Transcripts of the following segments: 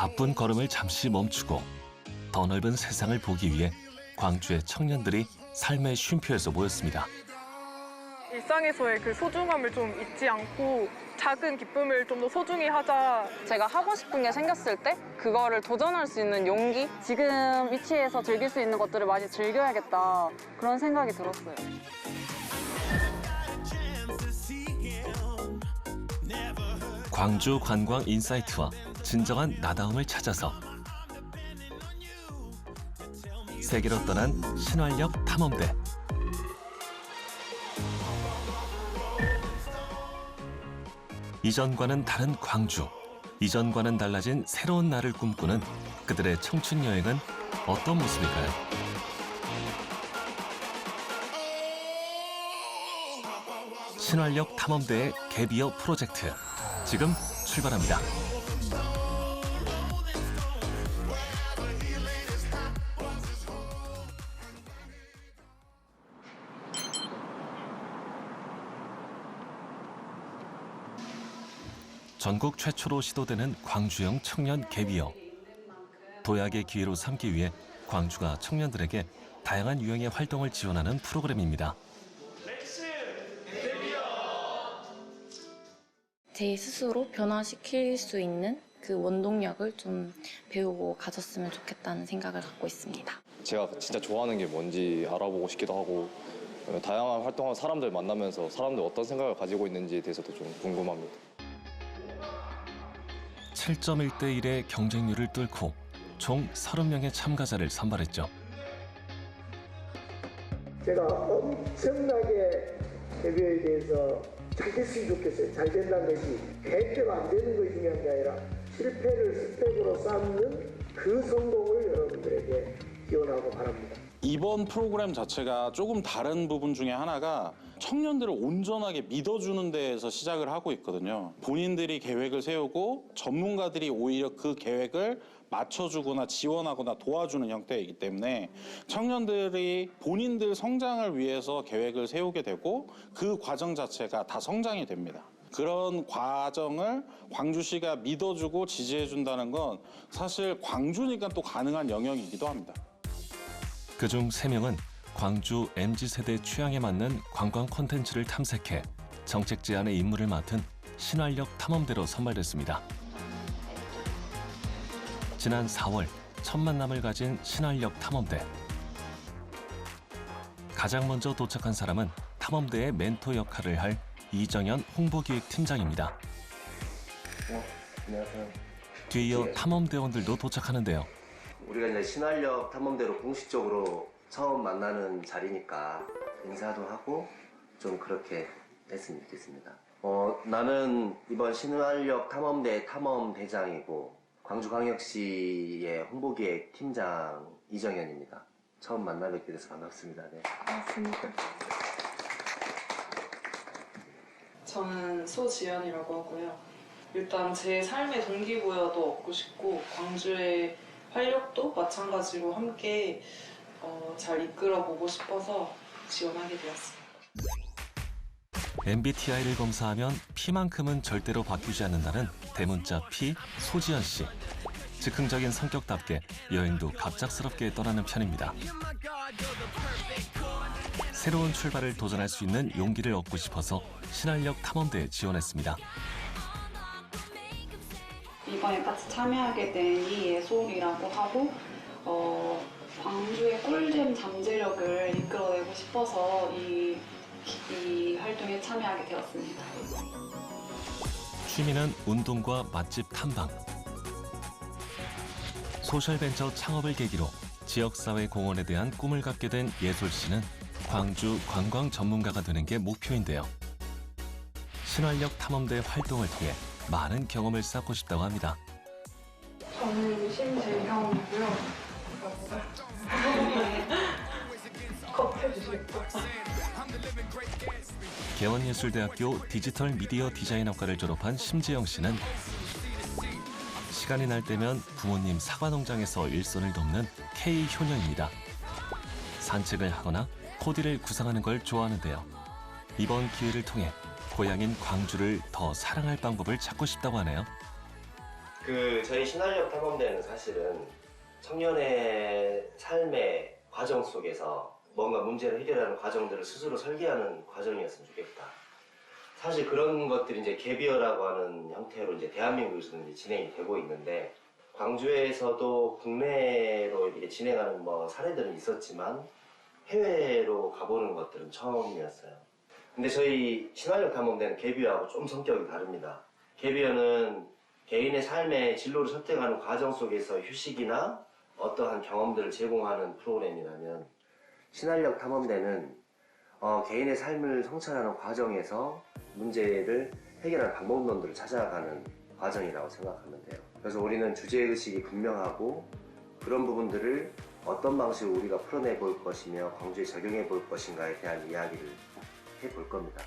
바쁜 걸음을 잠시 멈추고 더 넓은 세상을 보기 위해 광주의 청년들이 삶의 쉼표에서 모였습니다. 일상에서의 그 소중함을 좀 잊지 않고 작은 기쁨을 좀 더 소중히 하자. 제가 하고 싶은 게 생겼을 때 그거를 도전할 수 있는 용기? 지금 위치에서 즐길 수 있는 것들을 많이 즐겨야겠다. 그런 생각이 들었어요. 광주 관광 인사이트와 진정한 나다움을 찾아서 세계로 떠난 신활역 탐험대. 이전과는 다른 광주, 이전과는 달라진 새로운 날을 꿈꾸는 그들의 청춘 여행은 어떤 모습일까요? 신활역 탐험대의 갭이어 프로젝트, 지금 출발합니다. 전국 최초로 시도되는 광주형 청년 갭이어. 도약의 기회로 삼기 위해 광주가 청년들에게 다양한 유형의 활동을 지원하는 프로그램입니다. 제 스스로 변화시킬 수 있는 그 원동력을 좀 배우고 가졌으면 좋겠다는 생각을 갖고 있습니다. 제가 진짜 좋아하는 게 뭔지 알아보고 싶기도 하고 다양한 활동하는 사람들 만나면서 사람들 어떤 생각을 가지고 있는지에 대해서도 좀 궁금합니다. 7.1대 1의 경쟁률을 뚫고 총 30명의 참가자를 선발했죠. 제가 엄청나게 대표에 대해서 잘 됐으면 좋겠어요. 잘 된다는 것이 계획대로 안 되는 것이 중요한 게 아니라 실패를 스펙으로 쌓는 그 성공을 여러분들에게 기원하고 바랍니다. 이번 프로그램 자체가 조금 다른 부분 중에 하나가 청년들을 온전하게 믿어주는 데에서 시작을 하고 있거든요. 본인들이 계획을 세우고 전문가들이 오히려 그 계획을 맞춰주거나 지원하거나 도와주는 형태이기 때문에 청년들이 본인들 성장을 위해서 계획을 세우게 되고 그 과정 자체가 다 성장이 됩니다. 그런 과정을 광주시가 믿어주고 지지해준다는 건 사실 광주니까 또 가능한 영역이기도 합니다. 그중 3명은 광주 MZ세대 취향에 맞는 관광 콘텐츠를 탐색해 정책 제안의 임무를 맡은 신활역 탐험대로 선발됐습니다. 지난 4월 첫 만남을 가진 신활역 탐험대. 가장 먼저 도착한 사람은 탐험대의 멘토 역할을 할 이정현 홍보기획팀장입니다. 안녕하세요. 뒤이어 탐험대원들도 도착하는데요. 우리가 이제 신활역 탐험대로 공식적으로 처음 만나는 자리니까 인사도 하고 좀 그렇게 했으면 좋겠습니다. 나는 이번 신활역 탐험대 탐험대장이고 광주광역시의 홍보기획 팀장 이정현입니다. 처음 만나 뵙게 돼서 반갑습니다. 네. 맞습니다. 저는 소지연이라고 하고요. 일단 제 삶의 동기부여도 얻고 싶고 광주의 활력도 마찬가지로 함께 잘 이끌어보고 싶어서 지원하게 되었습니다. MBTI를 검사하면 P만큼은 절대로 바뀌지 않는다는 대문자 P 소지연 씨. 즉흥적인 성격답게 여행도 갑작스럽게 떠나는 편입니다. 새로운 출발을 도전할 수 있는 용기를 얻고 싶어서 신활역 탐험대에 지원했습니다. 이번에 같이 참여하게 된 이예솔이라고 하고 광주의 꿀잼 잠재력을 이끌어내고 싶어서 이 활동에 참여하게 되었습니다. 취미는 운동과 맛집 탐방. 소셜벤처 창업을 계기로 지역사회 공헌에 대한 꿈을 갖게 된 예솔 씨는 광주 관광 전문가가 되는 게 목표인데요. 신활역 탐험대 활동을 통해 많은 경험을 쌓고 싶다고 합니다. 저는 심재형이고요. 컵해 주시겠어요? 개원예술대학교 디지털 미디어 디자인학과를 졸업한 심재영 씨는 시간이 날 때면 부모님 사과농장에서 일손을 돕는 K효녀입니다. 산책을 하거나 코디를 구상하는 걸 좋아하는데요. 이번 기회를 통해 고향인 광주를 더 사랑할 방법을 찾고 싶다고 하네요. 저희 신활력 탐험대는 사실은 청년의 삶의 과정 속에서 뭔가 문제를 해결하는 과정들을 스스로 설계하는 과정이었으면 좋겠다. 사실 그런 것들이 이제 갭이어라고 하는 형태로 이제 대한민국에서는 이제 진행이 되고 있는데, 광주에서도 국내로 이렇게 진행하는 사례들은 있었지만 해외로 가보는 것들은 처음이었어요. 근데 저희 신활력 탐험대는 갭이어하고 좀 성격이 다릅니다. 갭이어는 개인의 삶의 진로를 선택하는 과정 속에서 휴식이나 어떠한 경험들을 제공하는 프로그램이라면, 신활력 탐험대는 개인의 삶을 성찰하는 과정에서 문제를 해결하는 방법론들을 찾아가는 과정이라고 생각하면 돼요. 그래서 우리는 주제의식이 분명하고 그런 부분들을 어떤 방식으로 우리가 풀어내 볼 것이며 광주에 적용해 볼 것인가에 대한 이야기를 해볼 겁니다.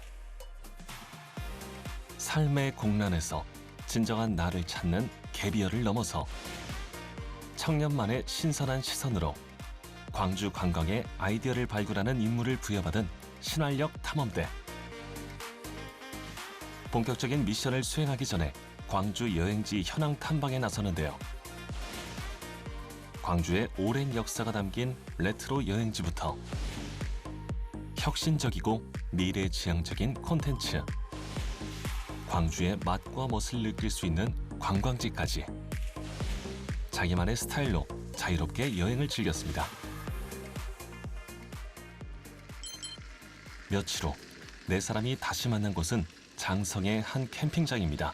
삶의 공란에서 진정한 나를 찾는 갭이어를 넘어서 청년만의 신선한 시선으로 광주 관광의 아이디어를 발굴하는 임무를 부여받은 신활력 탐험대. 본격적인 미션을 수행하기 전에 광주 여행지 현황 탐방에 나서는데요. 광주의 오랜 역사가 담긴 레트로 여행지부터 혁신적이고 미래지향적인 콘텐츠, 광주의 맛과 멋을 느낄 수 있는 관광지까지 자기만의 스타일로 자유롭게 여행을 즐겼습니다. 며칠 후 네 사람이 다시 만난 곳은 장성의 한 캠핑장입니다.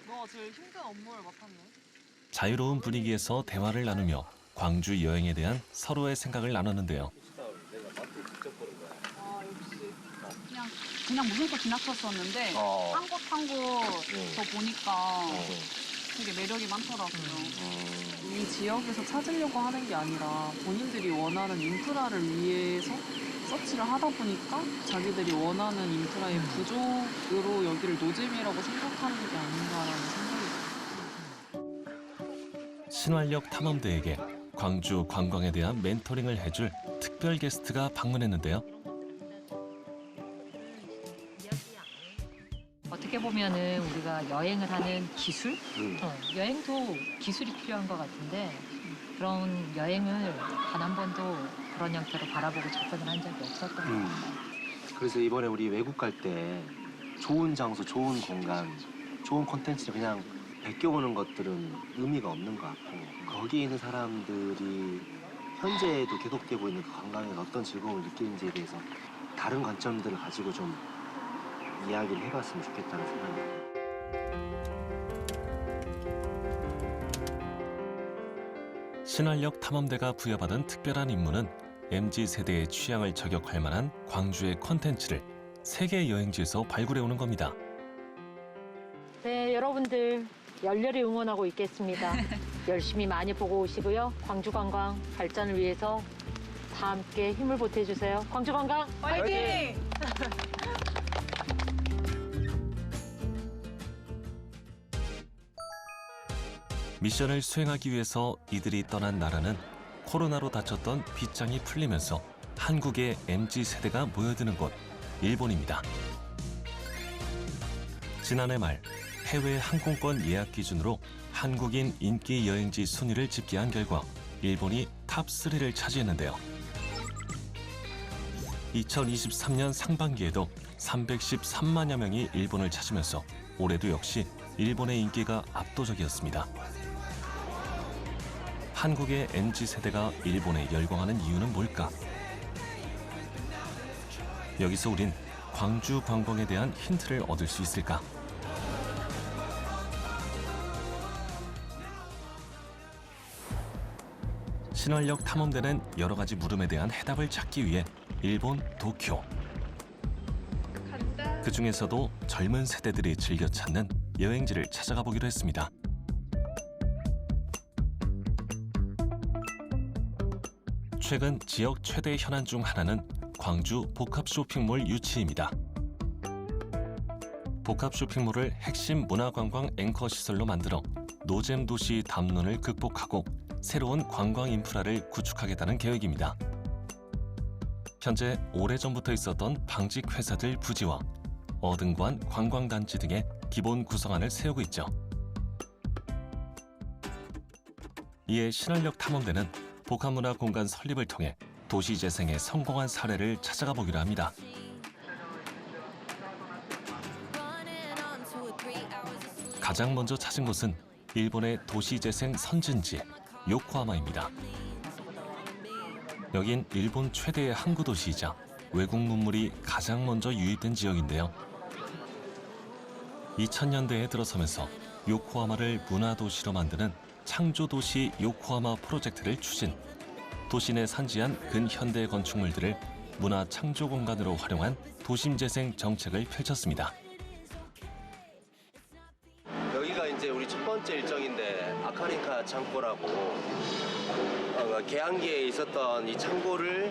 너가 제일 힘든 업무를 맡았네. 자유로운 분위기에서 대화를 나누며 광주 여행에 대한 서로의 생각을 나누는데요. 아 역시 그냥 무심코 지나쳤었는데 한 곳 한 곳 더 보니까 되게 매력이 많더라고요. 이 지역에서 찾으려고 하는 게 아니라 본인들이 원하는 인프라를 위해서 서치를 하다 보니까 자기들이 원하는 인프라의 부족으로 여기를 노잼이라고 생각하는 게 아닌가라는 생각이 들어요. 신활력 탐험대에게 광주 관광에 대한 멘토링을 해줄 특별 게스트가 방문했는데요. 어떻게 보면은 우리가 여행을 하는 기술? 여행도 기술이 필요한 것 같은데 그런 여행을 단 한 번도 그런 형태로 바라보고 접근을 한 적이 없었던 것 같아요. 그래서 이번에 우리 외국 갈 때 좋은 장소, 좋은 공간, 좋은 콘텐츠를 그냥 베껴오는 것들은 의미가 없는 것 같고, 거기에 있는 사람들이 현재에도 계속되고 있는 그 관광에서 어떤 즐거움을 느끼는지에 대해서 다른 관점들을 가지고 좀 이야기를 해봤으면 좋겠다는 생각이 들어요. 신활력 탐험대가 부여받은 특별한 임무는 MZ세대의 취향을 저격할 만한 광주의 콘텐츠를 세계 여행지에서 발굴해오는 겁니다. 네, 여러분들 열렬히 응원하고 있겠습니다. 열심히 많이 보고 오시고요. 광주 관광 발전을 위해서 다 함께 힘을 보태주세요. 광주 관광 화이팅! 미션을 수행하기 위해서 이들이 떠난 나라는 코로나로 닫혔던 빗장이 풀리면서 한국의 MZ세대가 모여드는 곳, 일본입니다. 지난해 말 해외 항공권 예약 기준으로 한국인 인기 여행지 순위를 집계한 결과 일본이 탑3를 차지했는데요. 2023년 상반기에도 313만여 명이 일본을 찾으면서 올해도 역시 일본의 인기가 압도적이었습니다. 한국의 MZ세대가 일본에 열광하는 이유는 뭘까? 여기서 우린 광주 관광에 대한 힌트를 얻을 수 있을까? 신활력 탐험대는 여러 가지 물음에 대한 해답을 찾기 위해 일본 도쿄. 그 중에서도 젊은 세대들이 즐겨 찾는 여행지를 찾아가 보기로 했습니다. 최근 지역 최대 현안 중 하나는 광주 복합 쇼핑몰 유치입니다. 복합 쇼핑몰을 핵심 문화관광 앵커 시설로 만들어 노잼 도시 담론을 극복하고 새로운 관광 인프라를 구축하겠다는 계획입니다. 현재 오래전부터 있었던 방직 회사들 부지와 어등관 관광단지 등의 기본 구성안을 세우고 있죠. 이에 신활역 탐험대는 복합문화 공간 설립을 통해 도시 재생에 성공한 사례를 찾아가 보기로 합니다. 가장 먼저 찾은 곳은 일본의 도시 재생 선진지 요코하마입니다. 여긴 일본 최대의 항구 도시이자 외국 문물이 가장 먼저 유입된 지역인데요. 2000년대에 들어서면서 요코하마를 문화도시로 만드는 창조도시 요코하마 프로젝트를 추진, 도시 내 산지한 근현대 건축물들을 문화 창조 공간으로 활용한 도심재생 정책을 펼쳤습니다. 여기가 이제 우리 첫 번째 일정인데 아카린카 창고라고 개항기에 있었던 이 창고를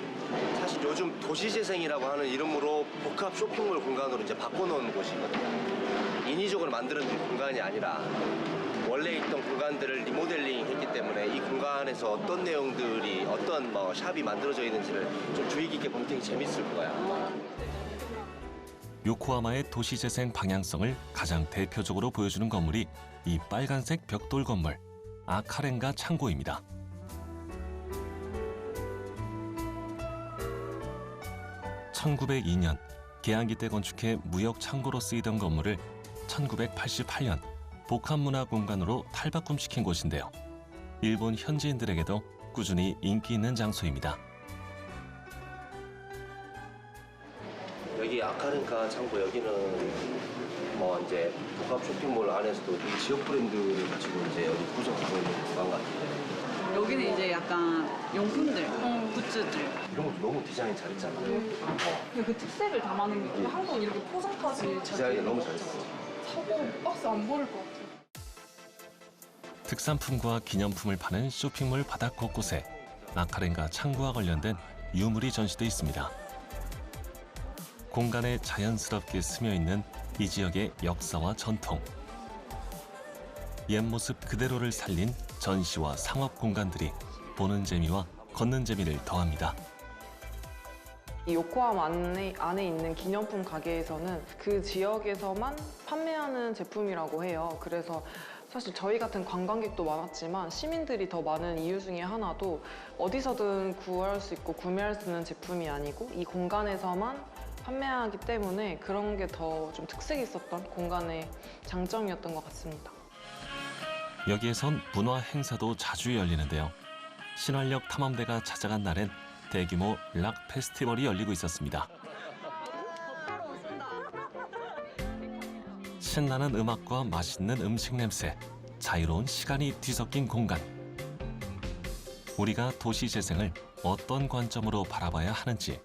사실 요즘 도시재생이라고 하는 이름으로 복합 쇼핑몰 공간으로 이제 바꿔놓은 곳이거든요. 인위적으로 만드는 공간이 아니라 원래 있던 공간들을 리모델링 했기 때문에 이 공간에서 어떤 내용들이 어떤 샵이 만들어져 있는지를 좀 주의 깊게 보면 되게 재밌을 거야. 요코하마의 도시재생 방향성을 가장 대표적으로 보여주는 건물이 이 빨간색 벽돌 건물, 아카렌가 창고입니다. (1902년) 개항기 때 건축해 무역 창고로 쓰이던 건물을 1988년 복합문화 공간으로 탈바꿈시킨 곳인데요. 일본 현지인들에게도 꾸준히 인기 있는 장소입니다. 여기 아카린카 창고 여기는 이제 복합 쇼핑몰 안에서도 이 지역 브랜드를 가지고 이제 여기 구성하고 있는 공간 같은데. 여기는 이제 약간 용품들, 굿즈들. 이런 것도 너무 디자인 잘했잖아. 근데 그 특색을 담아낸 게 한국 이렇게 포장까지 디자인이 너무 잘했어. 사고 박스 안 버릴 것 같아요. 특산품과 기념품을 파는 쇼핑몰 바닥 곳곳에 아카렌가 창고와 관련된 유물이 전시돼 있습니다. 공간에 자연스럽게 스며있는 이 지역의 역사와 전통, 옛 모습 그대로를 살린 전시와 상업 공간들이 보는 재미와 걷는 재미를 더합니다. 이 요코하마 안에 있는 기념품 가게에서는 그 지역에서만 판매하는 제품이라고 해요. 그래서 사실 저희 같은 관광객도 많았지만 시민들이 더 많은 이유 중에 하나도 어디서든 구할 수 있고 구매할 수 있는 제품이 아니고 이 공간에서만 판매하기 때문에 그런 게 더 좀 특색이 있었던 공간의 장점이었던 것 같습니다. 여기에선 문화 행사도 자주 열리는데요. 신활역 탐험대가 찾아간 날엔 대규모 락 페스티벌이 열리고 있었습니다. 신나는 음악과 맛있는 음식 냄새, 자유로운 시간이 뒤섞인 공간. 우리가 도시 재생을 어떤 관점으로 바라봐야 하는지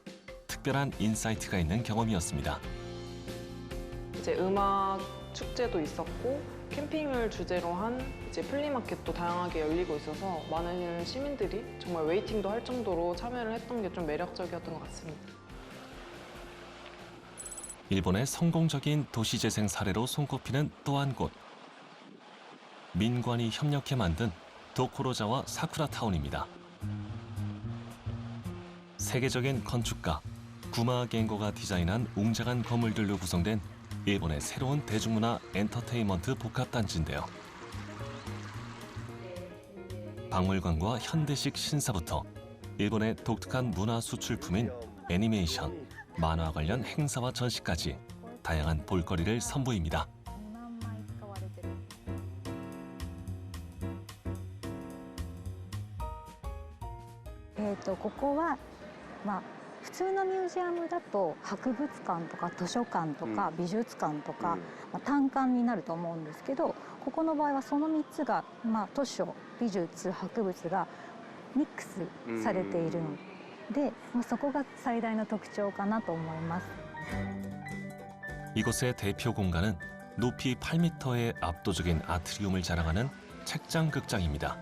특별한 인사이트가 있는 경험이었습니다. 이제 음악 축제도 있었고 캠핑을 주제로 한 이제 플리마켓도 다양하게 열리고 있어서 많은 시민들이 정말 웨이팅도 할 정도로 참여를 했던 게 좀 매력적이었던 것 같습니다. 일본의 성공적인 도시재생 사례로 손꼽히는 또 한 곳. 민관이 협력해 만든 도코로자와 사쿠라타운입니다. 세계적인 건축가 구마 겐고가 디자인한 웅장한 건물들로 구성된 일본의 새로운 대중문화 엔터테인먼트 복합단지인데요. 박물관과 현대식 신사부터 일본의 독특한 문화 수출품인 애니메이션, 만화 관련 행사와 전시까지 다양한 볼거리를 선보입니다. ここは普通のミュージアムだと博物館とか図書館とか美術館とか単館になると思うんですけど、ここの場合はその3つが図書、美術、博物がミックスされているので、そこが最大の特徴かなと思います。 이곳의 대표 공간은 높이 8m의 압도적인 아트리움을 자랑하는 책장 극장입니다.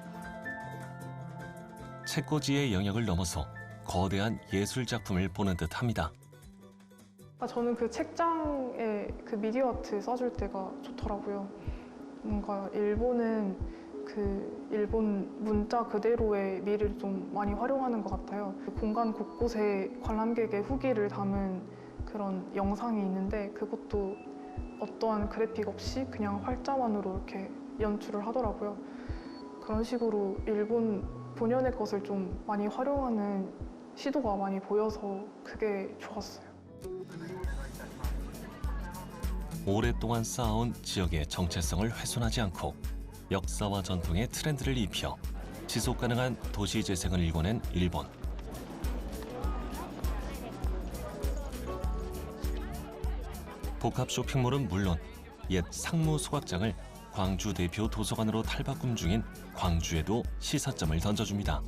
책꽂이의 영역을 넘어서 거대한 예술 작품을 보는 듯합니다. 저는 그 책장에 그 미디어 아트 써줄 때가 좋더라고요. 뭔가 일본은 그 일본 문자 그대로의 미를 좀 많이 활용하는 것 같아요. 그 공간 곳곳에 관람객의 후기를 담은 그런 영상이 있는데 그것도 어떠한 그래픽 없이 그냥 활자만으로 이렇게 연출을 하더라고요. 그런 식으로 일본 본연의 것을 좀 많이 활용하는 시도가 많이 보여서 그게 좋았어요. 오랫동안 쌓아온 지역의 정체성을 훼손하지 않고 역사와 전통의 트렌드를 입혀 지속 가능한 도시 재생을 일궈낸 일본. 복합 쇼핑몰은 물론 옛 상무 소각장을 광주 대표 도서관으로 탈바꿈 중인 광주에도 시사점을 던져줍니다.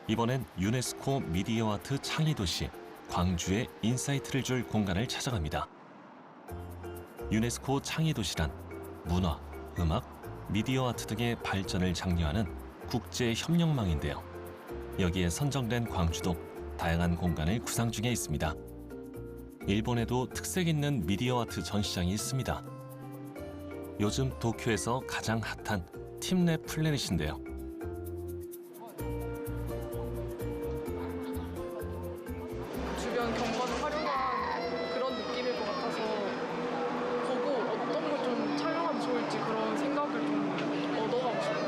이번엔 유네스코 미디어 아트 창의 도시 광주에 인사이트를 줄 공간을 찾아갑니다. 유네스코 창의 도시란 문화, 음악, 미디어 아트 등의 발전을 장려하는 국제 협력망인데요. 여기에 선정된 광주도 다양한 공간을 구상 중에 있습니다. 일본에도 특색 있는 미디어 아트 전시장이 있습니다. 요즘 도쿄에서 가장 핫한 팀랩 플래닛인데요. 주변 경관을 활용한 그런 느낌일 것 같아서 보고 어떤 걸 좀 촬영하면 좋을지 그런 생각을 좀 얻어가고 싶어요.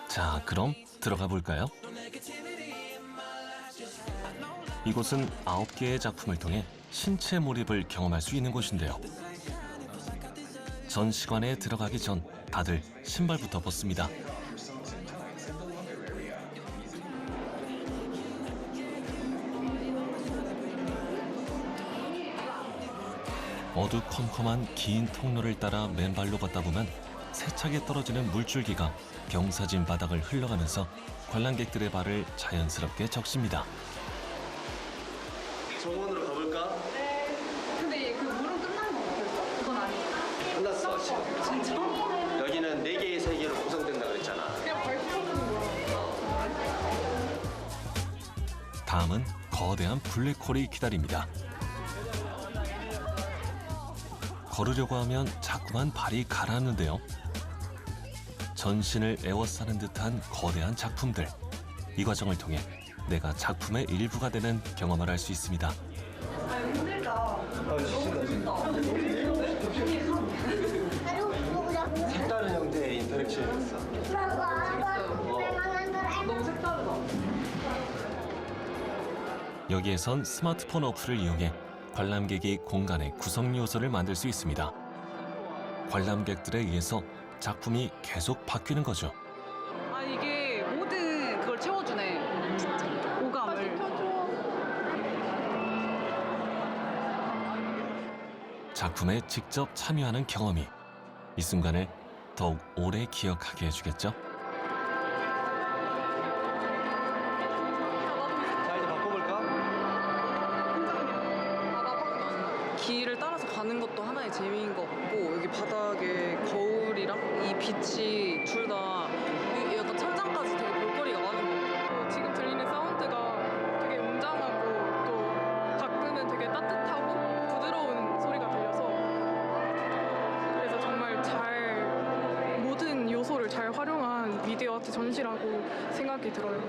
자, 그럼 들어가 볼까요? 이곳은 9개의 작품을 통해 신체 몰입을 경험할 수 있는 곳인데요. 전시관에 들어가기 전 다들 신발부터 벗습니다. 어두컴컴한 긴 통로를 따라 맨발로 걷다 보면 세차게 떨어지는 물줄기가 경사진 바닥을 흘러가면서 관람객들의 발을 자연스럽게 적십니다. 정원으로 가볼까? 네. 근데 그 물은 끝난 거 같아요. 그건 아니에요. 끝났어. 진짜? 여기는 4개의 세계로 구성된다 그랬잖아. 그냥 발표하는 거야. 다음은 거대한 블랙홀이 기다립니다. 걸으려고 하면 자꾸만 발이 가라앉는데요. 전신을 에워싸는 듯한 거대한 작품들. 이 과정을 통해 내가 작품의 일부가 되는 경험을 할 수 있습니다. 색다른 형태의 인터랙션이 있어. 너무 색다르다. 여기에선 스마트폰 어플을 이용해 관람객이 공간의 구성 요소를 만들 수 있습니다. 관람객들에 의해서 작품이 계속 바뀌는 거죠. 아 이게 모든 그걸 채워주네. 오감을. 작품에 직접 참여하는 경험이 이 순간을 더욱 오래 기억하게 해주겠죠. 자, 이제 바꿔볼까? 길을 따라서 가는 것도 하나의 재미인 것 같고 여기 바닥에 거울이랑 이 빛이 둘 다 약간 천장까지 되게 볼거리가 많은 것 같아요. 지금 들리는 사운드가 되게 웅장하고 또 가끔은 되게 따뜻하고 부드러운 소리가 들려서 그래서 정말 잘 모든 요소를 잘 활용한 미디어 아트 전시라고 생각이 들어요.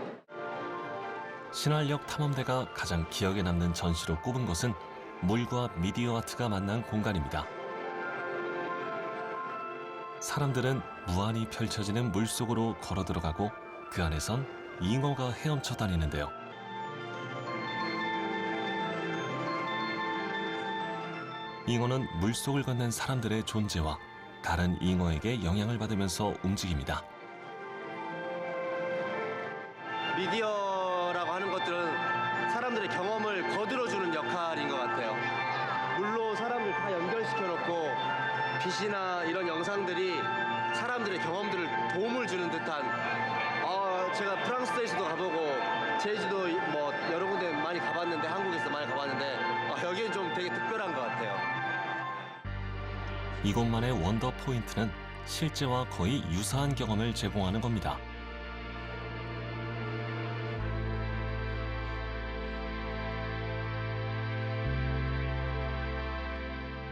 신활역 탐험대가 가장 기억에 남는 전시로 꼽은 곳은 물과 미디어 아트가 만난 공간입니다. 사람들은 무한히 펼쳐지는 물속으로 걸어 들어가고 그 안에선 잉어가 헤엄쳐 다니는데요. 잉어는 물속을 걷는 사람들의 존재와 다른 잉어에게 영향을 받으면서 움직입니다. 미디어라고 하는 것들은 사람들의 경험을 거들어주는 역할인 것 같아요. 물로 사람들 다 연결시켜놓고 빛이나 이런 영상들이 사람들의 경험들을 도움을 주는 듯한 제가 프랑스 대시도 가보고 제주도 뭐 여러 군데 많이 가봤는데 한국에서 많이 가봤는데 여기는 좀 되게 특별한 것 같아요. 이곳만의 원더 포인트는 실제와 거의 유사한 경험을 제공하는 겁니다.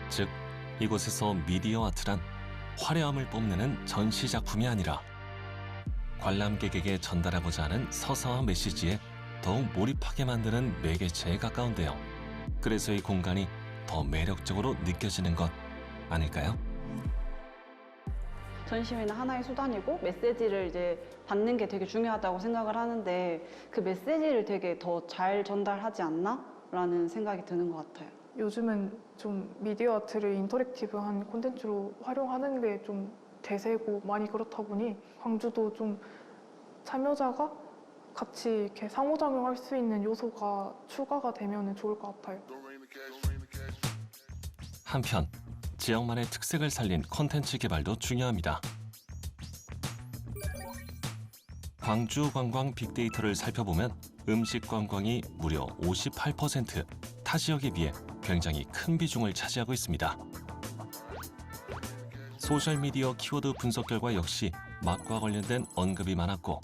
즉, 이곳에서 미디어 아트란 화려함을 뽐내는 전시 작품이 아니라 관람객에게 전달하고자 하는 서사와 메시지에 더욱 몰입하게 만드는 매개체에 가까운데요. 그래서 이 공간이 더 매력적으로 느껴지는 것 아닐까요? 전시회는 하나의 수단이고 메시지를 이제 받는 게 되게 중요하다고 생각을 하는데 그 메시지를 되게 더 잘 전달하지 않나? 라는 생각이 드는 것 같아요. 요즘은 좀 미디어 아트를 인터랙티브한 콘텐츠로 활용하는 게 좀 대세고 많이 그렇다 보니 광주도 좀 참여자가 같이 이렇게 상호작용할 수 있는 요소가 추가가 되면 좋을 것 같아요. 한편 지역만의 특색을 살린 콘텐츠 개발도 중요합니다. 광주 관광 빅데이터를 살펴보면 음식 관광이 무려 58%, 타 지역에 비해 굉장히 큰 비중을 차지하고 있습니다. 소셜미디어 키워드 분석 결과 역시 맛과 관련된 언급이 많았고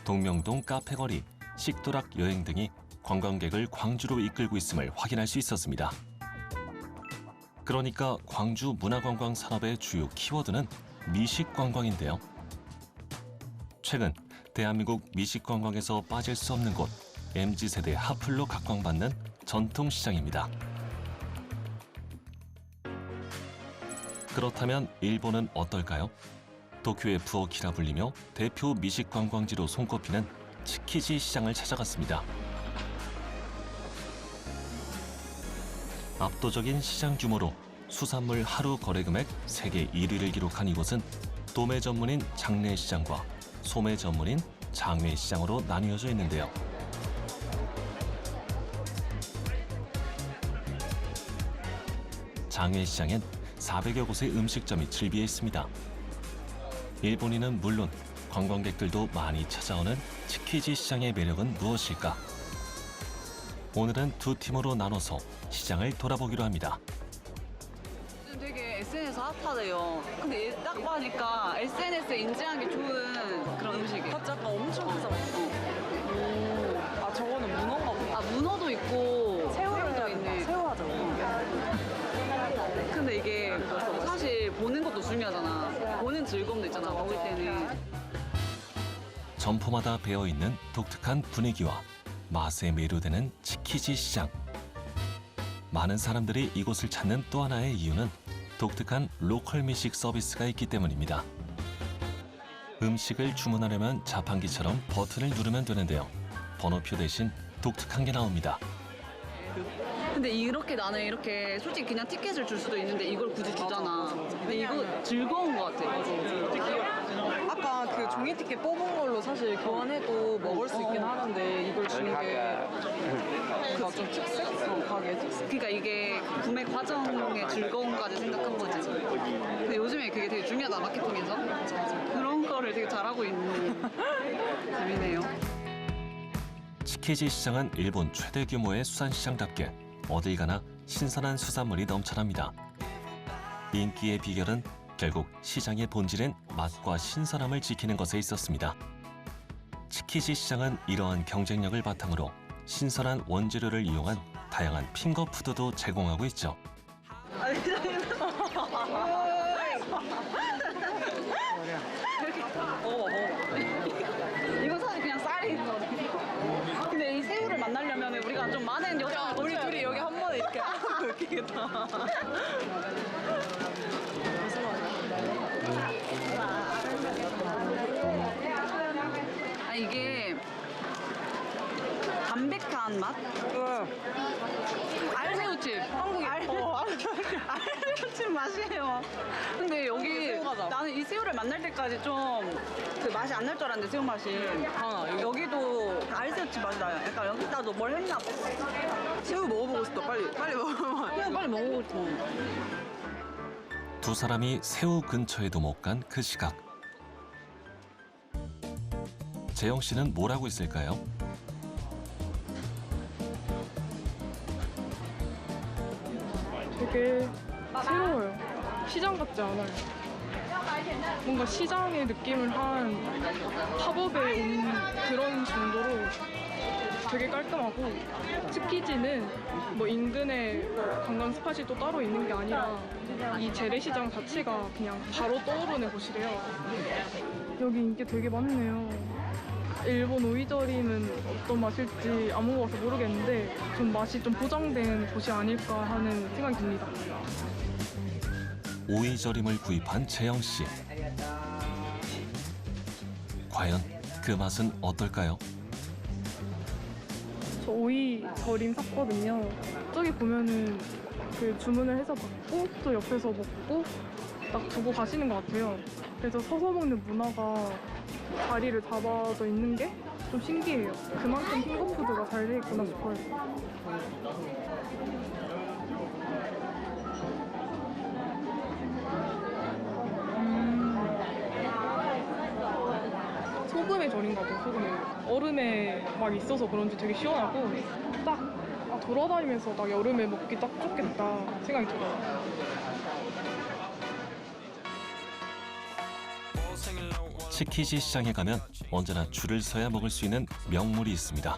동명동 카페거리, 식도락 여행 등이 관광객을 광주로 이끌고 있음을 확인할 수 있었습니다. 그러니까 광주 문화관광 산업의 주요 키워드는 미식관광인데요. 최근 대한민국 미식관광에서 빠질 수 없는 곳, MZ세대 핫플로 각광받는 전통시장입니다. 그렇다면 일본은 어떨까요? 도쿄의 부어키라 불리며 대표 미식관광지로 손꼽히는 치키지 시장을 찾아갔습니다. 압도적인 시장 규모로 수산물 하루 거래 금액 세계 1위를 기록한 이곳은 도매 전문인 장례시장과 소매 전문인 장외시장으로 나뉘어져 있는데요. 장외시장엔 400여 곳의 음식점이 즐비해 있습니다. 일본인은 물론 관광객들도 많이 찾아오는 치키지 시장의 매력은 무엇일까? 오늘은 두 팀으로 나눠서 시장을 돌아보기로 합니다. 되게 SNS 핫하대요. 근데 딱 보니까 SNS에 인지하기 좋은 그런 음식이에요. 약간 엄청 크잖아. 아 저거는 문어인가 보다. 아 문어도 있고 새우도 있네. 새우 하자. 근데 이게 사실 보는 것도 중요하잖아. 보는 즐거움도 있잖아. 먹을 때는. 점포마다 배어있는 독특한 분위기와 맛에 매료되는 치키지 시장. 많은 사람들이 이곳을 찾는 또 하나의 이유는 독특한 로컬 미식 서비스가 있기 때문입니다. 음식을 주문하려면 자판기처럼 버튼을 누르면 되는데요. 번호표 대신 독특한 게 나옵니다. 근데 이렇게 나는 이렇게 솔직히 그냥 티켓을 줄 수도 있는데 이걸 굳이 주잖아. 근데 이거 즐거운 것 같아. 아까 그 종이 티켓 뽑은 걸로 사실 교환해도 먹을 수 있긴 하는데 이걸 주는 게 그가 좀 특색? 가게 특색? 그러니까 이게 구매 과정의 즐거움까지 생각한 거지. 근데 요즘에 그게 되게 중요하다, 마케팅에서. 그런 거를 되게 잘하고 있는 재미네요. 치키지 시장은 일본 최대 규모의 수산시장답게 어딜 가나 신선한 수산물이 넘쳐납니다. 인기의 비결은 결국 시장의 본질인 맛과 신선함을 지키는 것에 있었습니다. 치키지 시장은 이러한 경쟁력을 바탕으로 신선한 원재료를 이용한 다양한 핑거푸드도 제공하고 있죠. 이거 사실 그냥 쌀이 있어. 근데 이 새우를 만나려면 우리가 좀 많은 여정을 우리 둘이 여기 한 번에 이렇게 웃기겠다. 아 이게 담백한 맛? 알새우칩. 한국에 알새우칩 맛이에요. 근데 여기 나는 이 새우를 만날 때까지 좀 그 맛이 안 날 줄 알았는데 새우 맛이. 여기도 알새우칩 맛이 나요. 약간 여기다도 뭘 했나 봐. 새우 먹어보고 싶다. 빨리 먹어봐. 그냥 빨리 먹어보고 싶어. 두 사람이 새우 근처에도 못 간 그 시각. 재영 씨는 뭘 하고 있을까요? 되게 새로워요. 시장 같지 않아요. 뭔가 시장의 느낌을 한 팝업에 온 그런 정도로 되게 깔끔하고 치키지는 뭐 인근에 관광 스팟이 또 따로 있는 게 아니라 이 재래시장 자체가 그냥 바로 떠오르는 곳이래요. 여기 인기 되게 많네요. 일본 오이절임은 어떤 맛일지 안 먹어봐서 모르겠는데 좀 맛이 좀 보장된 곳이 아닐까 하는 생각이 듭니다. 오이절임을 구입한 재영 씨. 과연 그 맛은 어떨까요? 저 오이 절임 샀거든요. 저기 보면은 그 주문을 해서 받고 또 옆에서 먹고 딱 두고 가시는 것 같아요. 그래서 서서 먹는 문화가 자리를 잡아져 있는 게 좀 신기해요. 그만큼 핑거푸드가 잘 돼 있구나 싶어요. 소금에 절인 것 같아요, 소금에. 얼음에 막 있어서 그런지 되게 시원하고 딱 돌아다니면서 딱 여름에 먹기 딱 좋겠다 생각이 들어요. 치키지 시장에 가면 언제나 줄을 서야 먹을 수 있는 명물이 있습니다.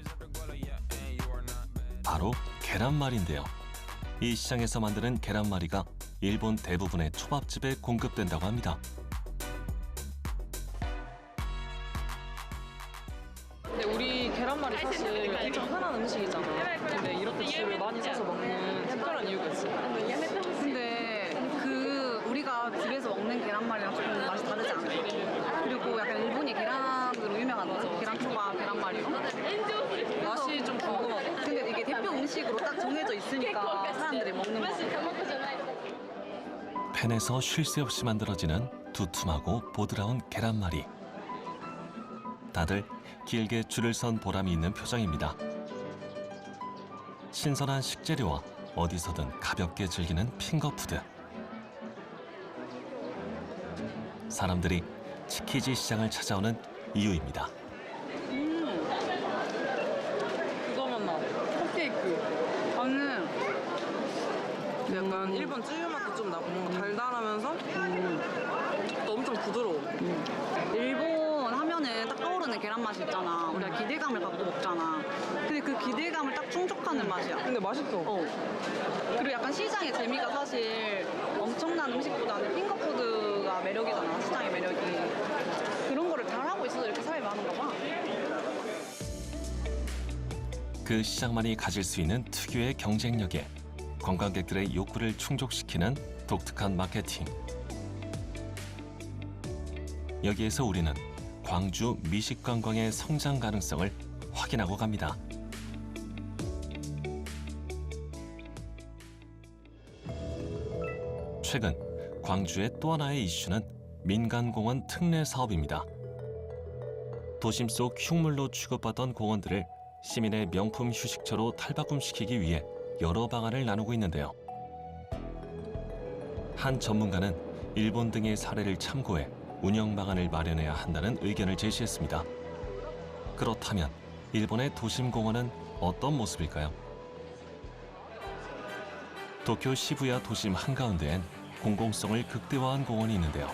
바로 계란말이인데요. 이 시장에서 만드는 계란말이가 일본 대부분의 초밥집에 공급된다고 합니다. 근데 우리 계란말이 사실 엄청 흔한 음식이잖아. 근데 이렇게 줄을 많이 서서 먹는 특별한 이유가 있어요. 근데 우리가 집에서 먹는 계란말이랑 조금 맛이 다르지 않아요? 그리고 약간 일본이 계란으로 유명한 거죠. 계란초밥, 계란말이로. 맛이 좀 궁금하다. 근데 이게 대표 음식으로 딱 정해져 있으니까 사람들이 먹는 거. 팬에서 쉴 새 없이 만들어지는 두툼하고 보드라운 계란말이. 다들 길게 줄을 선 보람이 있는 표정입니다. 신선한 식재료와 어디서든 가볍게 즐기는 핑거푸드. 사람들이 치키지 시장을 찾아오는 이유입니다. 그거만 나와. 컵케이크. 저는 약간 일본 쯔유 맛도 좀 나고 뭔가 달달하면서 또 엄청 부드러워. 일본 하면은 딱 떠오르는 계란 맛이 있잖아. 우리가 기대감을 갖고 먹잖아. 근데 그 기대감을 딱 충족하는 맛이야. 근데 맛있어. 그리고 약간 시장의 재미가 사실 엄청난 음식보다는 핑거푸드가 매력이잖아. 시장의 매력이. 그런 거를 잘하고 있어서 이렇게 사람이 많은가 봐. 그 시장만이 가질 수 있는 특유의 경쟁력에 관광객들의 욕구를 충족시키는 독특한 마케팅. 여기에서 우리는 광주 미식 관광의 성장 가능성을 확인하고 갑니다. 최근 광주의 또 하나의 이슈는 민간공원 특례 사업입니다. 도심 속 흉물로 취급받던 공원들을 시민의 명품 휴식처로 탈바꿈시키기 위해 여러 방안을 나누고 있는데요. 한 전문가는 일본 등의 사례를 참고해 운영 방안을 마련해야 한다는 의견을 제시했습니다. 그렇다면 일본의 도심 공원은 어떤 모습일까요? 도쿄 시부야 도심 한가운데엔 공공성을 극대화한 공원이 있는데요.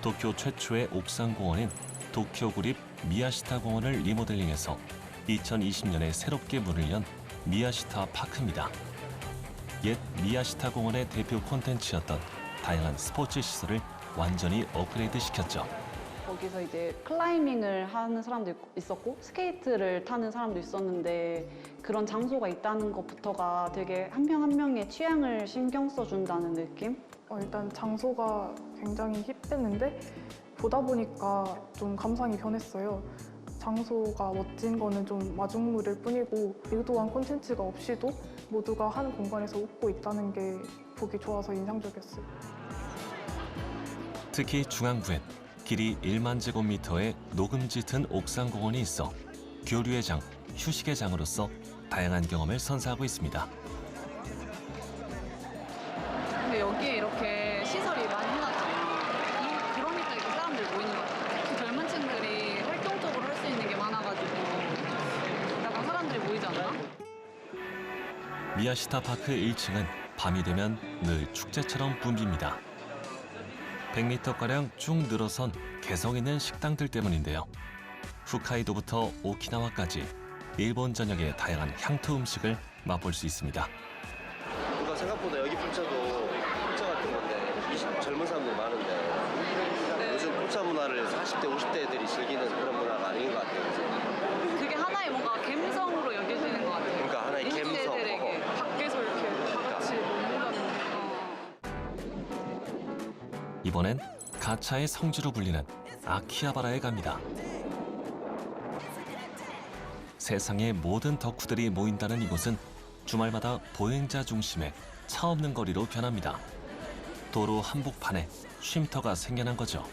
도쿄 최초의 옥상 공원인 도쿄구립 미야시타 공원을 리모델링해서 2020년에 새롭게 문을 연 미야시타 파크입니다. 옛 미야시타 공원의 대표 콘텐츠였던 다양한 스포츠 시설을 완전히 업그레이드 시켰죠. 거기서 이제 클라이밍을 하는 사람도 있었고 스케이트를 타는 사람도 있었는데 그런 장소가 있다는 것부터가 되게 한 명 한 명의 취향을 신경 써준다는 느낌? 일단 장소가 굉장히 힙했는데 보다 보니까 좀 감상이 변했어요. 장소가 멋진 거는 좀 마중물일 뿐이고 의도한 콘텐츠가 없이도 모두가 한 공간에서 웃고 있다는 게 보기 좋아서 인상적이었어요. 특히 중앙부엔 길이 1만 제곱미터의 녹음 짙은 옥상 공원이 있어 교류의 장, 휴식의 장으로서 다양한 경험을 선사하고 있습니다. 근데 여기에 이렇게 시설이 많이 해놨잖아. 그러니까 이렇게 사람들이 모이는 것 같아. 젊은 층들이 활동적으로 할 수 있는 게 많아가지고 약간 사람들이 모이지 않나? 미야시타 파크 1층은 밤이 되면 늘 축제처럼 붐빕니다. 100m가량 쭉 늘어선 개성 있는 식당들 때문인데요. 홋카이도부터 오키나와까지 일본 전역의 다양한 향토 음식을 맛볼 수 있습니다. 뭔가 생각보다 여기 분차도 분차 같은 건데 젊은 사람들이 많은데 요즘 분차 자동차 문화를 40대, 50대들이 즐기는 그런 문화가 아닌 것 같아요. 그래서 그게 하나의 뭔가 감성으로 여겨지는 것 같아요. 그러니까 하나의 감성. 20대들에게. 밖에서 이렇게 다 같이 먹는다는 이번엔 가차의 성지로 불리는 아키하바라에 갑니다. 세상의 모든 덕후들이 모인다는 이곳은 주말마다 보행자 중심의 차 없는 거리로 변합니다. 도로 한복판에 쉼터가 생겨난 거죠.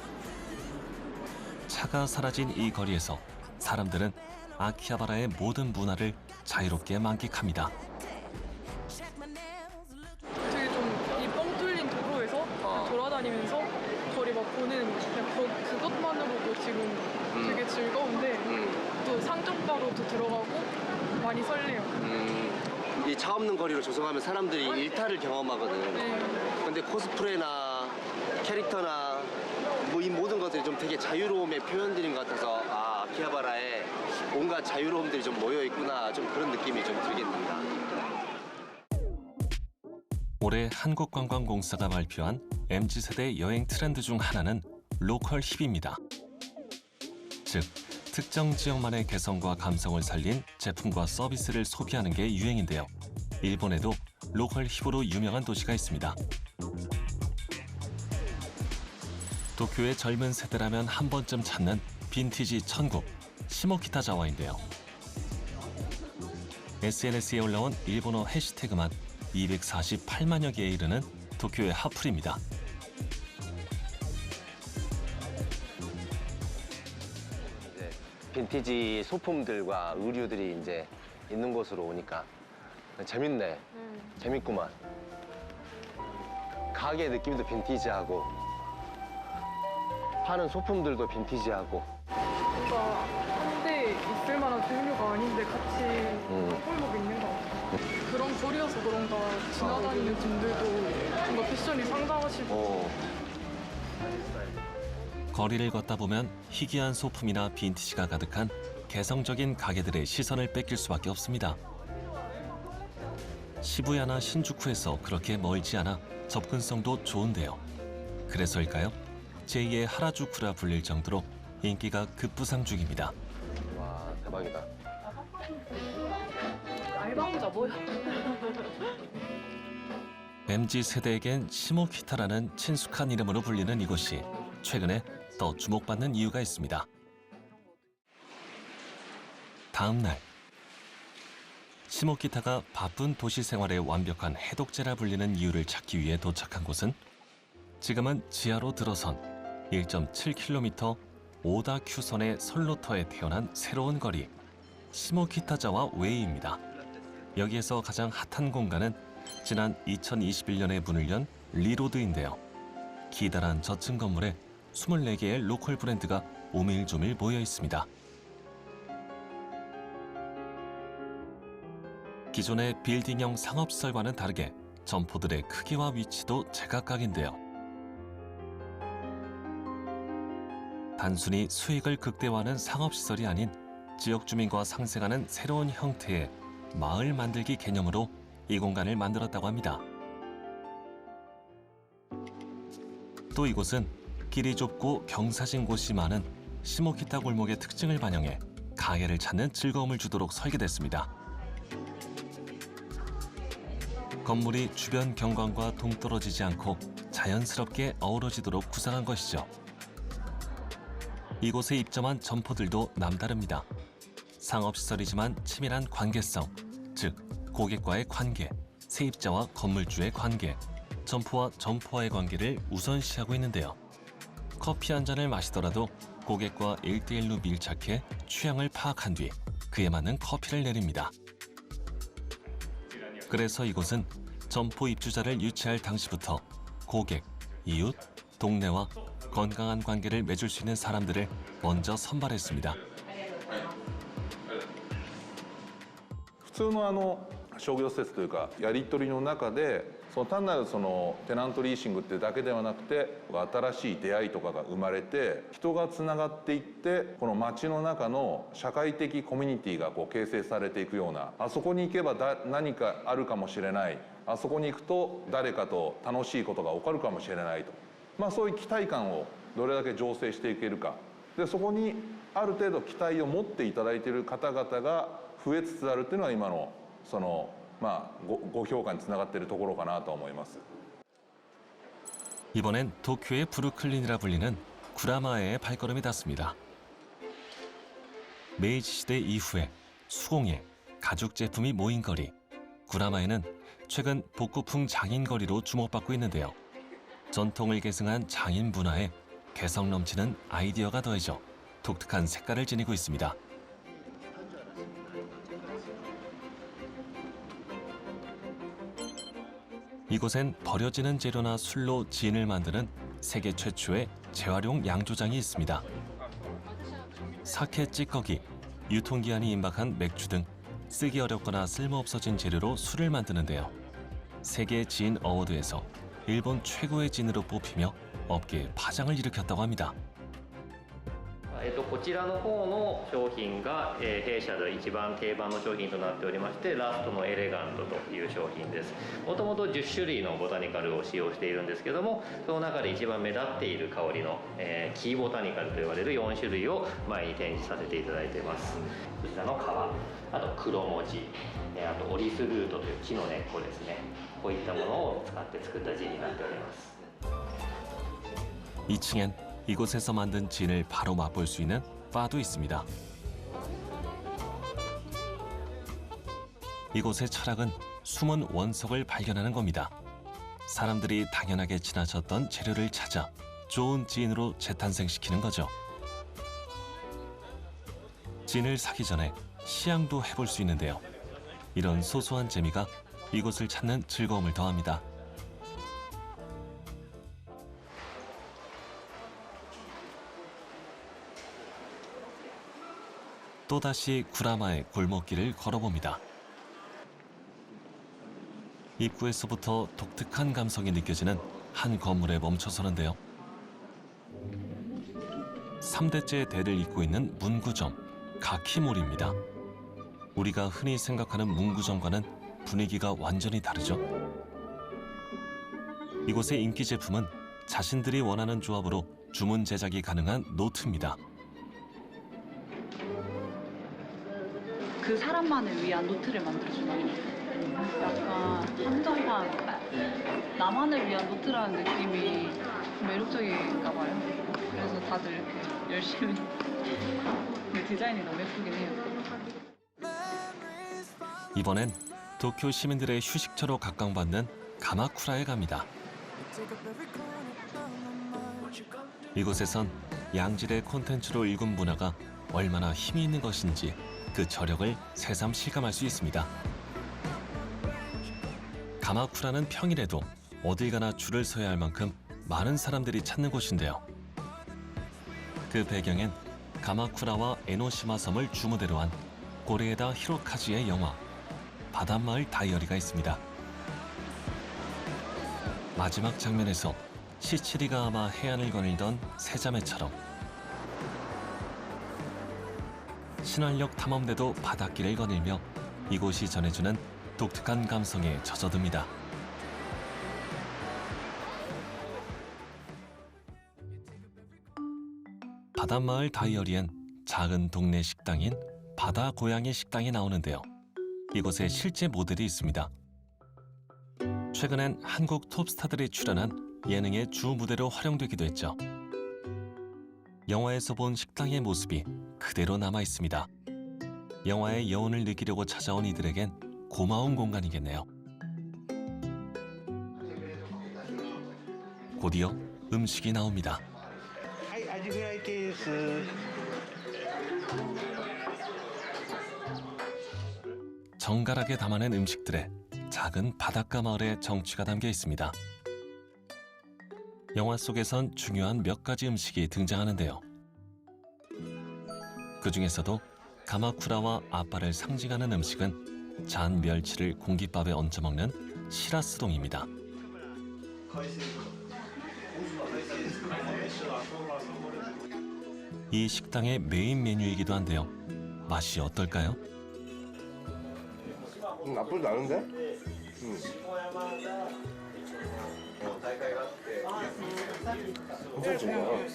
차가 사라진 이 거리에서 사람들은 아키하바라의 모든 문화를 자유롭게 만끽합니다. 되게 좀 이 뻥 뚫린 도로에서 돌아다니면서 거리 막 보는 그냥 그것만으로도 지금 되게 즐거운데 또 상점가로도 들어가고 많이 설레요. 이 차 없는 거리로 조성하면 사람들이 일탈을 경험하거든. 네. 근데 코스프레나 캐릭터나 뭐 이 모든 것들이 좀 되게 자유로움의 표현들인 것 같아서 아, 아키하바라에 온갖 자유로움들이 좀 모여 있구나, 좀 그런 느낌이 좀 들긴 듭니다. 올해 한국관광공사가 발표한 MZ세대 여행 트렌드 중 하나는 로컬 힙입니다. 즉, 특정 지역만의 개성과 감성을 살린 제품과 서비스를 소비하는 게 유행인데요. 일본에도 로컬 힙으로 유명한 도시가 있습니다. 도쿄의 젊은 세대라면 한 번쯤 찾는 빈티지 천국, 시모키타자와인데요. SNS에 올라온 일본어 해시태그만 248만여 개에 이르는 도쿄의 핫플입니다. 이제 빈티지 소품들과 의류들이 이제 있는 곳으로 오니까 재밌네. 재밌구만. 가게 느낌도 빈티지하고 파는 소품들도 빈티지하고. 뭔가 한데 있을 만한 종류가 아닌데 같이 골목 있는 것 같아요. 그런 거리여서 그런가 지나다니는 분들도 뭔가 패션이 상당하시고 거리를 걷다 보면 희귀한 소품이나 빈티지가 가득한 개성적인 가게들의 시선을 뺏길 수밖에 없습니다. 시부야나 신주쿠에서 그렇게 멀지 않아 접근성도 좋은데요. 그래서일까요? 제2의 하라주쿠라 불릴 정도로 인기가 급부상 중입니다. 와, 대박이다. 알바보자 뭐야? MZ세대에겐 시모키타라는 친숙한 이름으로 불리는 이곳이 최근에 더 주목받는 이유가 있습니다. 다음 날, 시모키타가 바쁜 도시 생활의 완벽한 해독제라 불리는 이유를 찾기 위해 도착한 곳은 지금은 지하로 들어선 1.7km 오다큐선의 선로터에 태어난 새로운 거리, 시모키타자와 웨이입니다. 여기에서 가장 핫한 공간은 지난 2021년에 문을 연 리로드인데요. 기다란 저층 건물에 24개의 로컬 브랜드가 오밀조밀 모여 있습니다. 기존의 빌딩형 상업시설과는 다르게 점포들의 크기와 위치도 제각각인데요. 단순히 수익을 극대화하는 상업시설이 아닌 지역 주민과 상생하는 새로운 형태의 마을 만들기 개념으로 이 공간을 만들었다고 합니다. 또 이곳은 길이 좁고 경사진 곳이 많은 시모키타 골목의 특징을 반영해 가게를 찾는 즐거움을 주도록 설계됐습니다. 건물이 주변 경관과 동떨어지지 않고 자연스럽게 어우러지도록 구상한 것이죠. 이곳에 입점한 점포들도 남다릅니다. 상업시설이지만 치밀한 관계성, 즉 고객과의 관계, 세입자와 건물주의 관계, 점포와 점포와의 관계를 우선시하고 있는데요. 커피 한 잔을 마시더라도 고객과 1대1로 밀착해 취향을 파악한 뒤 그에 맞는 커피를 내립니다. 그래서 이곳은 점포 입주자를 유치할 당시부터 고객, 이웃, 동네와 건강한 관계를 맺을 수 있는 사람들을 먼저 선발했습니다. 普通の商業施設というかやり取りの中で単なるテナントリーシングってだけではなくて新しい出会いとかが生まれて人がつながっていってこの街の中の社会的コミュニティが形成されていくようなあそこに行けば何かあるかもしれないあそこに行くと誰かと楽しいことが起こるかもしれないとそういう期待感をどれだけ醸成していけるかでそこにある程度期待を持っていただいている方々が増えつつあるっていうのは今のそのご評価につながっているところかなと思います。 이번엔 도쿄의 브루클린이라 불리는 구라마에의 발걸음이 닿습니다. 메이지 시대 이후에 수공예, 가죽 제품이 모인 거리 구라마에는 최근 복고풍 장인 거리로 주목받고 있는데요. 전통을 계승한 장인 문화에 개성 넘치는 아이디어가 더해져 독특한 색깔을 지니고 있습니다. 이곳엔 버려지는 재료나 술로 진을 만드는 세계 최초의 재활용 양조장이 있습니다. 사케 찌꺼기, 유통기한이 임박한 맥주 등 쓰기 어렵거나 쓸모없어진 재료로 술을 만드는데요. 세계 진 어워드에서 일본 최고의 진으로 뽑히며 업계에 파장을 일으켰다고 합니다. こちらの方の商品が、弊社で一番定番の商品となっておりまして、ラストのエレガントという商品です。もともと10種類のボタニカルを使用しているんですけども、その中で一番目立っている香りの、キーボタニカルと言われる4種類を前に展示させていただいています。こちらの皮、あと黒文字、あとオリスルートという木の根っこですね。こういったものを使って作ったジンになっております。 2층엔 이곳에서 만든 진을 바로 맛볼 수 있는 바도 있습니다. 이곳의 철학은 숨은 원석을 발견하는 겁니다. 사람들이 당연하게 지나쳤던 재료를 찾아 좋은 진으로 재탄생시키는 거죠. 진을 사기 전에 시향도 해볼 수 있는데요. 이런 소소한 재미가 이곳을 찾는 즐거움을 더합니다. 또다시 구라마의 골목길을 걸어봅니다. 입구에서부터 독특한 감성이 느껴지는 한 건물에 멈춰서는데요. 3대째 대를 잇고 있는 문구점, 가키몰입니다. 우리가 흔히 생각하는 문구점과는 분위기가 완전히 다르죠. 이곳의 인기 제품은 자신들이 원하는 조합으로 주문 제작이 가능한 노트입니다. 그 사람만을 위한 노트를 만들어주는 거예요. 약간 한정판, 나만을 위한 노트라는 느낌이 좀 매력적인가 봐요. 그래서 다들 이렇게 열심히 근데 디자인이 너무 예쁘긴 해요. 이번엔 도쿄 시민들의 휴식처로 각광받는 가마쿠라에 갑니다. 이곳에선 양질의 콘텐츠로 일군 문화가 얼마나 힘이 있는 것인지 그 저력을 새삼 실감할 수 있습니다. 가마쿠라는 평일에도 어딜 가나 줄을 서야 할 만큼 많은 사람들이 찾는 곳인데요. 그 배경엔 가마쿠라와 에노시마 섬을 주무대로 한 고레에다 히로카즈의 영화 바닷마을 다이어리가 있습니다. 마지막 장면에서 시치리가 아마 해안을 거닐던 세자매처럼 신활력 탐험대도 바닷길을 거닐며 이곳이 전해주는 독특한 감성에 젖어듭니다. 바닷마을 다이어리엔 작은 동네 식당인 바다 고양이 식당이 나오는데요. 이곳에 실제 모델이 있습니다. 최근엔 한국 톱스타들이 출연한 예능의 주 무대로 활용되기도 했죠. 영화에서 본 식당의 모습이 그대로 남아 있습니다. 영화의 여운을 느끼려고 찾아온 이들에겐 고마운 공간이겠네요. 곧이어 음식이 나옵니다. 정갈하게 담아낸 음식들에 작은 바닷가 마을의 정취가 담겨 있습니다. 영화 속에선 중요한 몇 가지 음식이 등장하는데요. 그 중에서도 가마쿠라와 아빠를 상징하는 음식은 잔 멸치를 공깃밥에 얹어 먹는 시라스동입니다. 이 식당의 메인 메뉴이기도 한데요. 맛이 어떨까요? 나쁘지 않은데? 엄청 중요해요.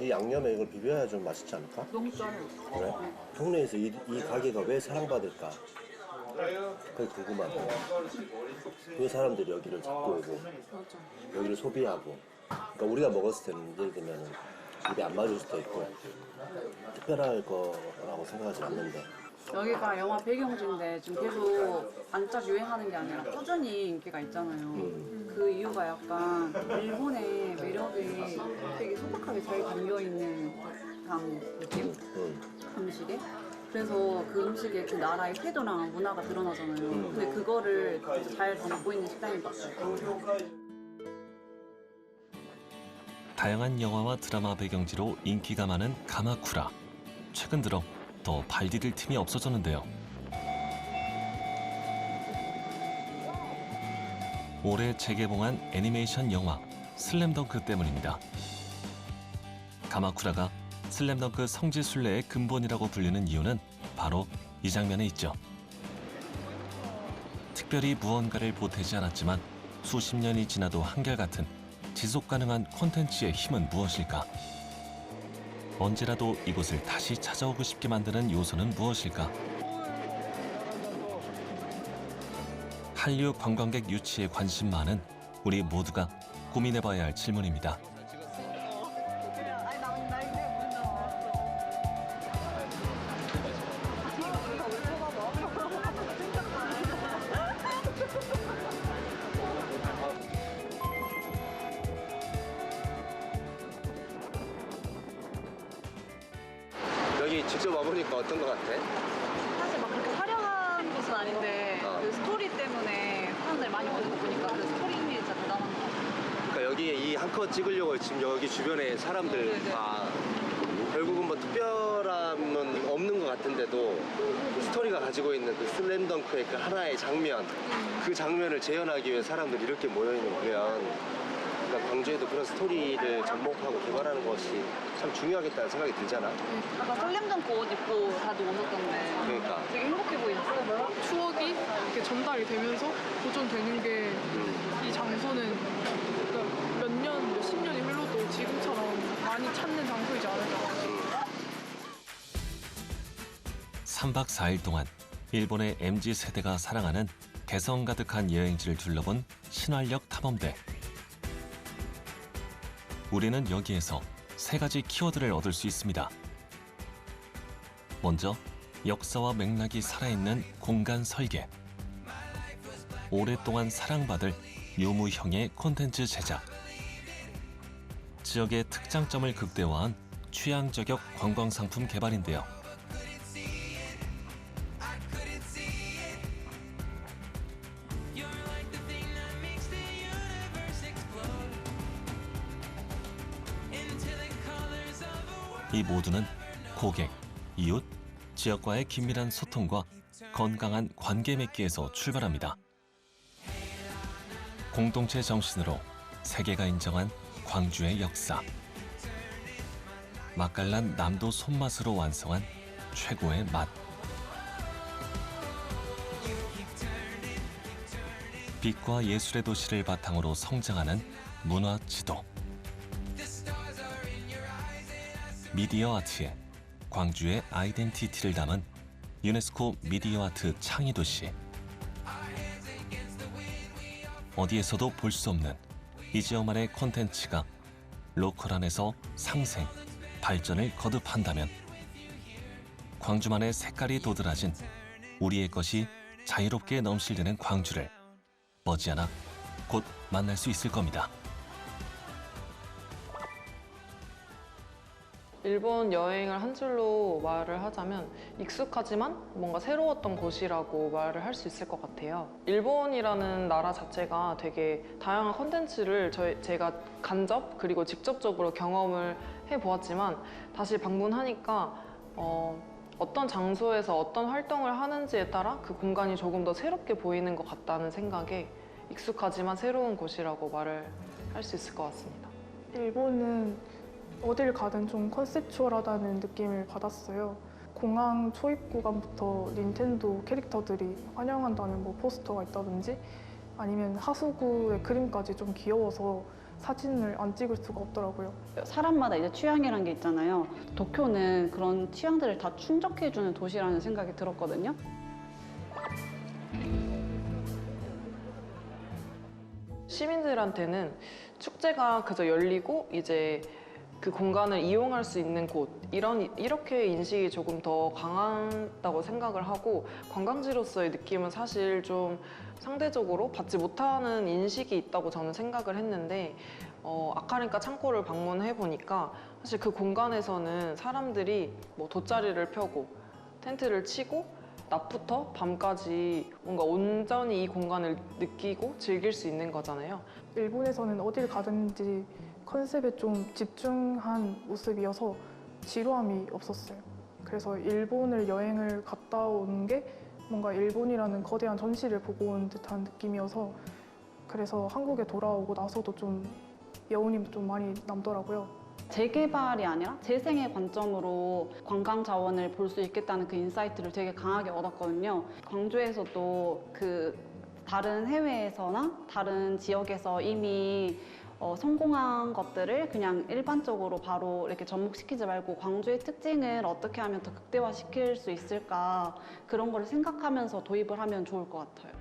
이 양념에 이걸 비벼야 좀 맛있지 않을까? 너무 짜요. 그래? 동네에서 이 가게가 왜 사랑받을까? 그게 궁금하고. 왜 사람들이 여기를 찾고 오고 여기를 소비하고. 그러니까 우리가 먹었을 때는 예를 들면 입에 안 맞을 수도 있고 특별할 거라고 생각하지 않는데. 여기가 영화 배경지인데 지금 계속 반짝 유행하는 게 아니라 꾸준히 인기가 있잖아요. 그 이유가 약간 일본의 매력이 되게 소박하게 잘 담겨있는 듯한 느낌? 음식에? 그래서 그 음식에 그 나라의 태도랑 문화가 드러나잖아요. 근데 그거를 진짜 잘 담고 있는 식당인 것 같아요. 다양한 영화와 드라마 배경지로 인기가 많은 가마쿠라. 최근 들어 더 발디딜 틈이 없어졌는데요. 올해 재개봉한 애니메이션 영화 슬램덩크 때문입니다. 가마쿠라가 슬램덩크 성지순례의 근본이라고 불리는 이유는 바로 이 장면에 있죠. 특별히 무언가를 보태지 않았지만 수십 년이 지나도 한결같은 지속 가능한 콘텐츠의 힘은 무엇일까? 언제라도 이곳을 다시 찾아오고 싶게 만드는 요소는 무엇일까? 한류 관광객 유치에 관심 많은 우리 모두가 고민해봐야 할 질문입니다. 여기 직접 와보니까 어떤 것 같아? 사실 막 그렇게 화려한 곳은 아닌데 그 스토리 때문에 사람들 많이 오는 거 보니까 그 스토리 힘이 진짜 대단한 것 같아요. 그러니까 여기에 이 한 컷 찍으려고 지금 여기 주변에 사람들 다 결국은 뭐 특별함은 없는 것 같은데도 스토리가 가지고 있는 그 슬램덩크의 그 하나의 장면 그 장면을 재현하기 위해 사람들이 이렇게 모여있는 거면 그러니까 광주에도 그런 스토리를 접목하고 개발하는 것이 참 중요하겠다는 생각이 들잖아. 아까 슬램덩크 옷 입고 다들 오셨던데 그러니까. 되게 행복해 보이셨어요. 추억이 이렇게 전달이 되면서 보존되는 게 이 장소는 그러니까 몇 년, 몇십 년이 흘러도 지금처럼 많이 찾는 장소이지 않을까. 3박 4일 동안 일본의 MZ세대가 사랑하는 개성 가득한 여행지를 둘러본 신활역 탐험대. 우리는 여기에서 3가지 키워드를 얻을 수 있습니다. 먼저 역사와 맥락이 살아있는 공간 설계. 오랫동안 사랑받을 묘무형의 콘텐츠 제작. 지역의 특장점을 극대화한 취향 저격 관광 상품 개발인데요. 이 모두는 고객, 이웃, 지역과의 긴밀한 소통과 건강한 관계 맺기에서 출발합니다. 공동체 정신으로 세계가 인정한 광주의 역사. 맛깔난 남도 손맛으로 완성한 최고의 맛. 빛과 예술의 도시를 바탕으로 성장하는 문화 지도. 미디어 아트에 광주의 아이덴티티를 담은 유네스코 미디어 아트 창의 도시. 어디에서도 볼 수 없는 이 지역만의 콘텐츠가 로컬 안에서 상생, 발전을 거듭한다면 광주만의 색깔이 도드라진 우리의 것이 자유롭게 넘실대는 광주를 머지않아 곧 만날 수 있을 겁니다. 일본 여행을 한 줄로 말을 하자면 익숙하지만 뭔가 새로웠던 곳이라고 말을 할 수 있을 것 같아요. 일본이라는 나라 자체가 되게 다양한 콘텐츠를 제가 간접 그리고 직접적으로 경험을 해보았지만 다시 방문하니까 어떤 장소에서 어떤 활동을 하는지에 따라 그 공간이 조금 더 새롭게 보이는 것 같다는 생각에 익숙하지만 새로운 곳이라고 말을 할 수 있을 것 같습니다. 일본은 어딜 가든 좀 컨셉추얼하다는 느낌을 받았어요. 공항 초입 구간부터 닌텐도 캐릭터들이 환영한다는 뭐 포스터가 있다든지 아니면 하수구의 그림까지 좀 귀여워서 사진을 안 찍을 수가 없더라고요. 사람마다 이제 취향이란 게 있잖아요. 도쿄는 그런 취향들을 다 충족해주는 도시라는 생각이 들었거든요. 시민들한테는 축제가 그저 열리고 이제 그 공간을 이용할 수 있는 곳 이렇게 인식이 조금 더 강하다고 생각을 하고 관광지로서의 느낌은 사실 좀 상대적으로 받지 못하는 인식이 있다고 저는 생각을 했는데 아카렌카 창고를 방문해 보니까 사실 그 공간에서는 사람들이 뭐 돗자리를 펴고 텐트를 치고 낮부터 밤까지 뭔가 온전히 이 공간을 느끼고 즐길 수 있는 거잖아요. 일본에서는 어딜 가든지 컨셉에 좀 집중한 모습이어서 지루함이 없었어요. 그래서 일본을 여행을 갔다 온 게 뭔가 일본이라는 거대한 전시를 보고 온 듯한 느낌이어서 그래서 한국에 돌아오고 나서도 좀 여운이 좀 많이 남더라고요. 재개발이 아니라 재생의 관점으로 관광 자원을 볼 수 있겠다는 그 인사이트를 되게 강하게 얻었거든요. 광주에서도 그 다른 해외에서나 다른 지역에서 이미 성공한 것들을 그냥 일반적으로 바로 이렇게 접목시키지 말고 광주의 특징을 어떻게 하면 더 극대화시킬 수 있을까 그런 걸 생각하면서 도입을 하면 좋을 것 같아요.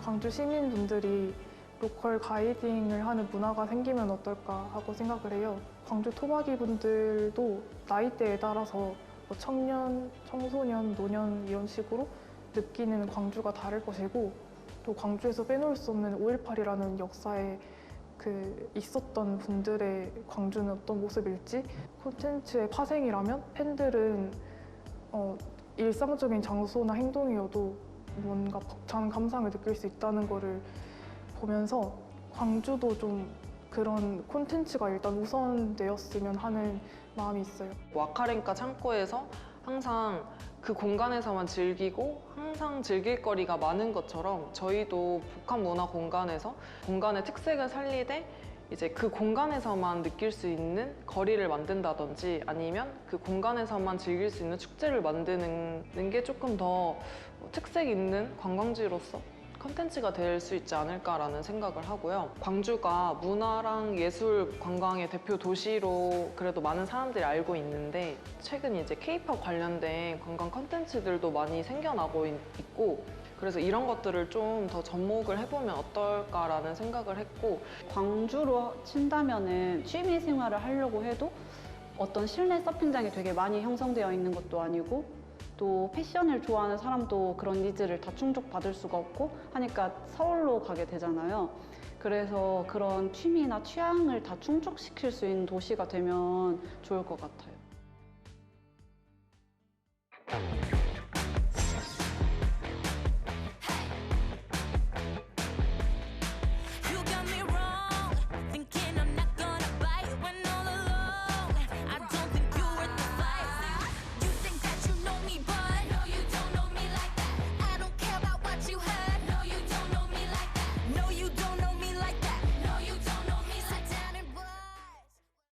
광주 시민분들이 로컬 가이딩을 하는 문화가 생기면 어떨까 하고 생각을 해요. 광주 토박이 분들도 나이대에 따라서 뭐 청년, 청소년, 노년 이런 식으로 느끼는 광주가 다를 것이고 또 광주에서 빼놓을 수 없는 5.18이라는 역사에 그 있었던 분들의 광주는 어떤 모습일지 콘텐츠의 파생이라면 팬들은 일상적인 장소나 행동이어도 뭔가 벅찬 감상을 느낄 수 있다는 거를 보면서 광주도 좀 그런 콘텐츠가 일단 우선되었으면 하는 마음이 있어요. 아카렌카 창고에서 항상 그 공간에서만 즐기고 항상 즐길 거리가 많은 것처럼 저희도 복합 문화 공간에서 공간의 특색을 살리되 이제 그 공간에서만 느낄 수 있는 거리를 만든다든지 아니면 그 공간에서만 즐길 수 있는 축제를 만드는 게 조금 더 특색 있는 관광지로서 컨텐츠가 될 수 있지 않을까라는 생각을 하고요. 광주가 문화랑 예술 관광의 대표 도시로 그래도 많은 사람들이 알고 있는데 최근 이제 K-팝 관련된 관광 컨텐츠들도 많이 생겨나고 있고 그래서 이런 것들을 좀 더 접목을 해보면 어떨까라는 생각을 했고 광주로 친다면은 취미 생활을 하려고 해도 어떤 실내 서핑장이 되게 많이 형성되어 있는 것도 아니고 또 패션을 좋아하는 사람도 그런 니즈를 다 충족받을 수가 없고 하니까 서울로 가게 되잖아요. 그래서 그런 취미나 취향을 다 충족시킬 수 있는 도시가 되면 좋을 것 같아요.